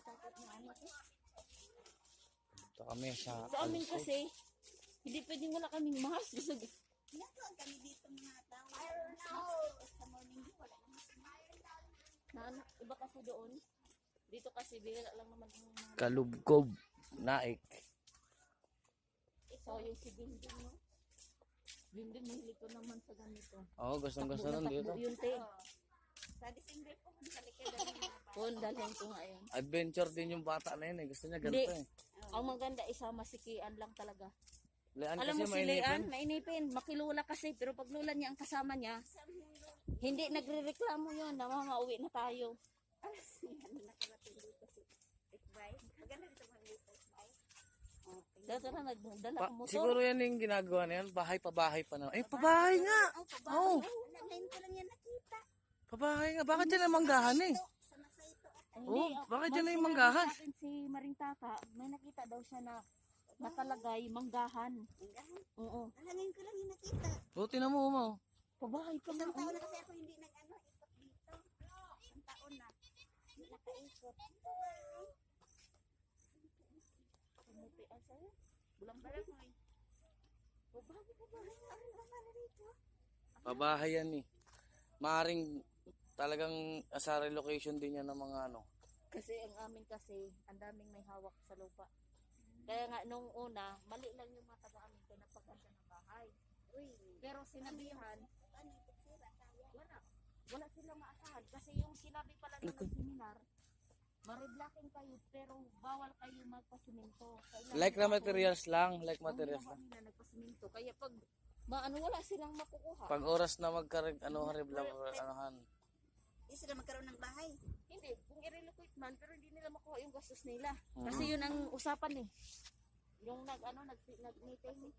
takot na ano ko. Ito kami sa Sa amin kasi, hindi pwedeng wala kaming mas. Nagtuan kami dito mga tao. Sa morning view, wala naman. Iba kasi doon. Dito kasi bihira lang naman yung mga... Kalubkob, Naik. So yung si Bindin, no? Bindin, mahilig ko naman sa ganito. Oo, gustong-gusto nun dito. Takbo yun, te. Sa December po, kung sa likod ng mga bata. Kung dalhin ko nga yun. Adventure din yung bata na yun eh. Gusto niya ganito Hindi. eh. Ang maganda, isama si Kian lang talaga. Lean Alam kasi mo si Lean, mainipin. mainipin. Makilula kasi, pero pag lula niya ang kasama niya, hindi nagre-reklamo yun na mauwi na tayo. Ano nakarating dito si Tikbay. Maganda dito mga dito, Tikbay. Dito na nagdala ang motor. Siguro yan yung ginagawa na yan. Bahay pa bahay pa na. Eh, pabahay nga. Oo. Wala, ngayon ko lang yan nakita. Pabahay nga. Bakit dyan ang manggahan eh? Sa Masaito at Oo, bakit dyan ang manggahan? Si Maring Tata, may nakita daw siya na nakalagay manggahan. Hanggahan. Oo. Wala, ngayon ko lang yan nakita. Buti na mo, Umaw. Pabahay pa Isang na. taon na kasi ako hindi nag-ano, ikot dito. Isang taon na. Hindi nakaikot. Pumuti ang sa'yo. Bulang Parang balik. mo Pabahay. Ano naman dito? Pabahay yan eh. Maaring talagang sa relocation din yan ng mga ano. Kasi ang amin kasi, ang daming may hawak sa lupa. Kaya nga nung una, mali lang yung mga taga-amin kaya napaganda ng bahay. Uy, Pero sinabihan, ano yung sira tayo? wala silang maasahan. Kasi yung sinabi pala ng seminar, mariblocking kayo pero bawal kayo magpasimento. Like na materials lang. Like materials lang. Nila nagpasimento. Kaya pag wala silang makukuha. Pag oras na magkarig, ano, harib lang, anohan. Hindi sila magkaroon ng bahay. Hindi, kung i-relocate man, pero hindi nila makuha yung gastos nila. Kasi yun ang usapan eh. Yung nag-meeting.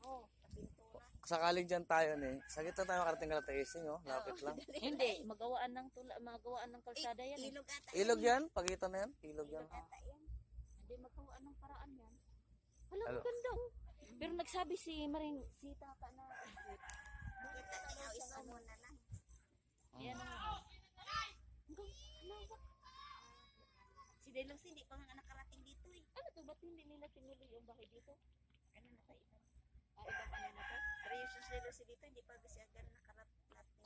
Oo, kapintura. Sakaling dyan tayo eh. Sa gitna tayo makarating ka na taising, oh. Lapit lang. Hindi, magawaan ng kalsada yan eh. Ilog ata. Ilog yan? Pagitan na yan? Ilog yan. Ata yan. Hindi magawaan ng paraan yan. Alam Ano? mo, ganda oh. Pero nagsabi si Maring, si Tata na, Kita niya, isa mo na lang. yan ang Si Delos hindi pa nga nakarating dito eh. ano to, ba't hindi nila tinuloy yung bahay dito? Ano na tayo? Ibang ano na to? Pero yung si Delos dito, hindi pa siya agad nakarating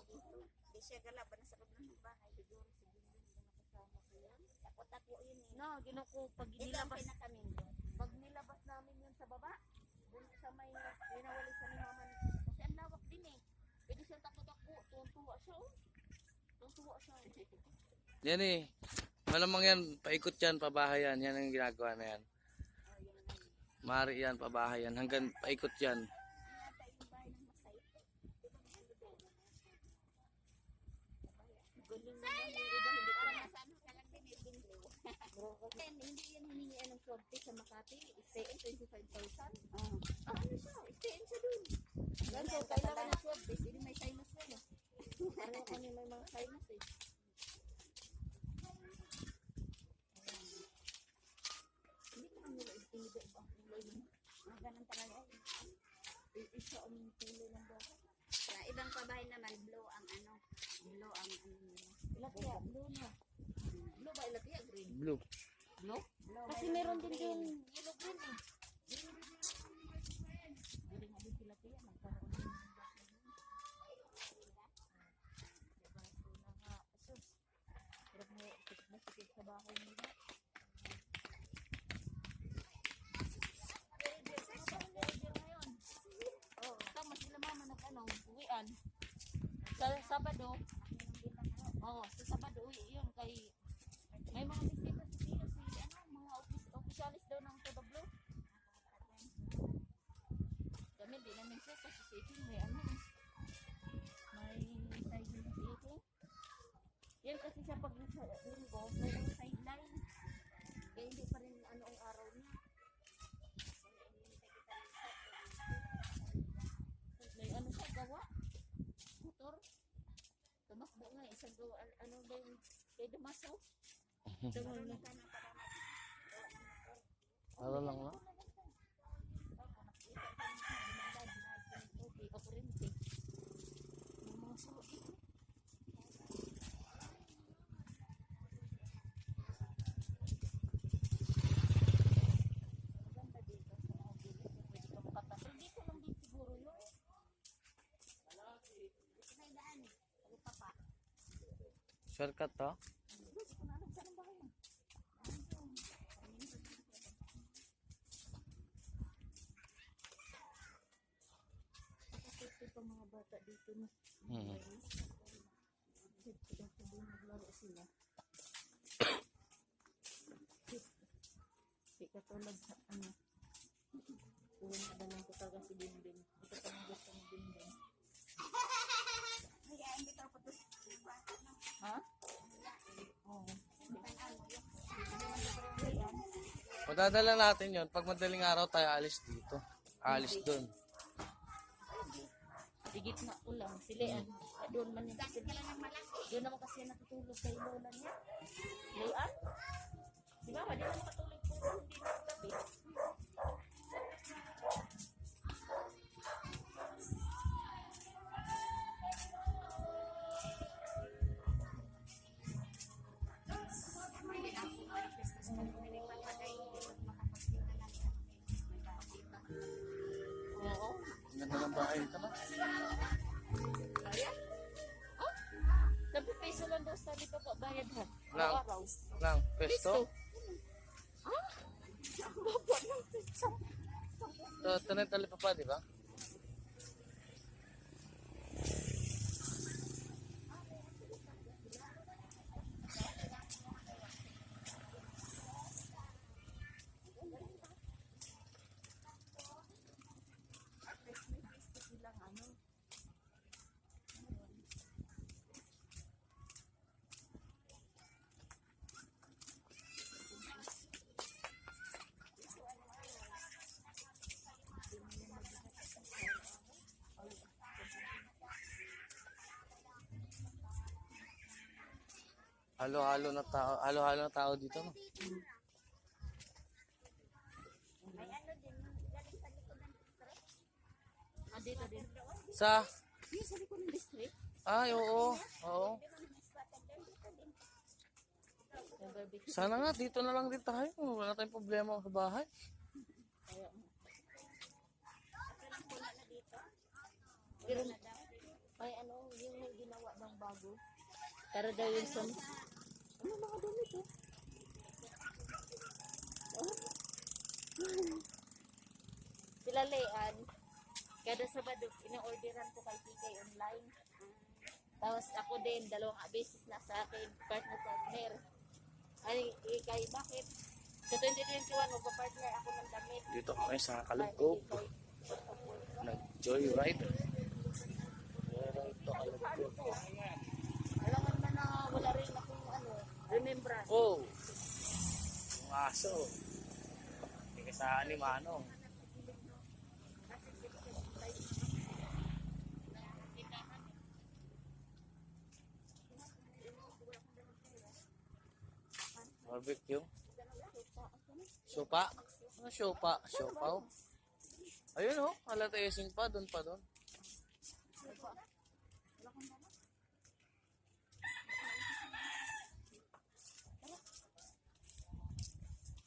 dito. Hindi siya galaban na sa loob ng bahay. Siguro si Bindon hindi nakasama ko yan. Takot-takbo yun eh. No, ginuko, pag Ito ang nilabas, pinakaminto. pag nilabas namin yun sa baba, dun sa may linawali sa ni Mama, kasi ang lawak din eh. Pwede siyang takbo-takbo, tuwan-tuwa siya oh. Tuwan-tuwa siya. Yan eh. Malamang yan, paikot yan, pabahay yan. Yan ang ginagawa na yan. Mari yan, pabahay yan. Hanggang paikot yan. Ata yung bahay ng Masaito. Galing naman yung iba, hindi Parang pa. nasa ano ka lang din eh, Binlo. Hindi yan humingi ng sorte sa Makati, stay in 25,000. Oo. Ano siya, stay in siya dun. Ganso, kailangan ng sorte, hindi may sinus yan eh. Pareho kami may mga sinus eh. Hindi ka nila itinigay ba? Ganun talaga eh. Isa ang tuloy ng bahay. Sa ibang pabahay naman, blue ang ano. Blue ang ano nila. Ilatiya, blue na. Blue ba ilatiya? Green? Blue. Blue? Kasi meron din yung yellow green eh. Hindi nga din sila tiya, nagkaroon din ng bahay. Diba, ito na nga, asus. Pero masikip sa bahay nila. Oh, tama sila mama nag-ano, uwian. Sa Sabado, sa Sabado, uwi yun kay, may mga bisita si mga opisyalis daw ng TW. Kami, di namin siya kasi si Iting may may side na si Iting. Yan kasi siya pag sa linggo, may mga sideline. Kaya hindi pa rin ano ang araw niya. May ano siya gawa? Motor? Tumakbo nga, isang gawa, ano ba yung kay Damaso? Marunong ka na para Ano lang na? Mga sulit. Shortcut to? Ito pa mga bata dito na. Hmm. Dito sabihin naglaro sila. Di katulad sa ano. Kung nadalang ko talaga si Bimbing. Ito pa mga gusto ng Bimbing. Kaya hindi ka pa to. Ha? Oo. Padadala natin yon. Pag madaling araw tayo alis dito. Alis doon. Digit na ko lang. Silian. Doon man yung kasi. Doon naman kasi natutulog kay lola niya. Lian? Di ba? Di naman matulog po. Hindi na gabi. Oo. Ganda ng bahay ito na. Kaya? Oh? 10 peso lang daw sa dito po. Bayad ha. Lang. Araw. Lang, pesto. Ah? Baba ng pizza. Ito na yung talipapa, di ba? Halo-halo na tao dito, no? May ano din, galing sa likod ng district. Ah, dito din. Sa? Yung sa likod ng district. Ay, oo. Oo. Di ba may spotted din dito din. Yung barbecue. Sana nga, dito na lang din tayo. Wala tayong problema sa bahay. Kaya, Walang pula na dito. pero, ay ano, yung may ginawa ng bago. Para daw yung sa... Ano mga dumi to? Oh. Sila Lean, kada Sabado, ina-orderan ko kay PK online. Tapos ako din, 2 beses na sa akin, partner. Ay, kay bakit? Sa 2021, magpa-partner ako ng damit. Dito kami sa Kalugkob. Nag-joyride. Joyride to Kalugkob. Alam mo naman na wala rin akong ano, remembrance. Oh! Yung aso. Hindi ka sa animano. Barbecue. Sopa. Ano sopa? Sopaw. Ayun oh, alatesing pa, doon pa doon.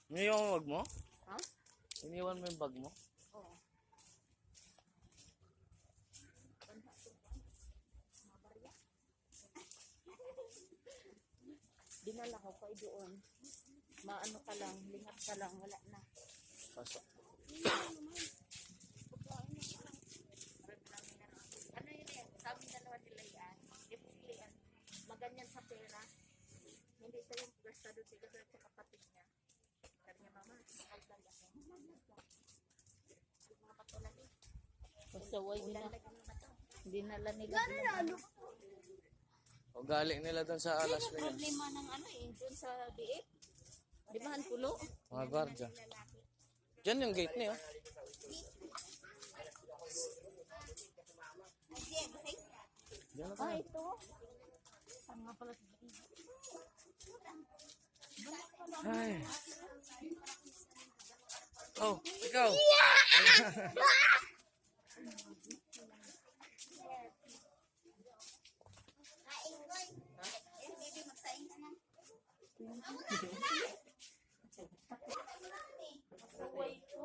Iniwan mo yung bag mo? Ha? Iniwan mo yung bag mo? Oo. Dinala ko kay doon. Maano ka lang, lingat ka lang, wala na. Pasok. Ano yun yan? Sabi dalawa nila yan. Definitely yan. Maganyan sa pera. Hindi ito yung gastado siya kasi sa kapatid niya. Sabi niya, mama, altan ako. Hindi mga patulan eh. Pasaway nila. Dinala nila. O galing nila doon sa Las Vegas. Problema ng ano eh, doon sa biik. Di ba, Hanpulo? Mga gwardiya. Diyan yung gate niya. Diyan na Ah, tayo. ito. Saan nga pala? Ay. Oh, ikaw. Baby, magsaing ka na. Pasaway ito.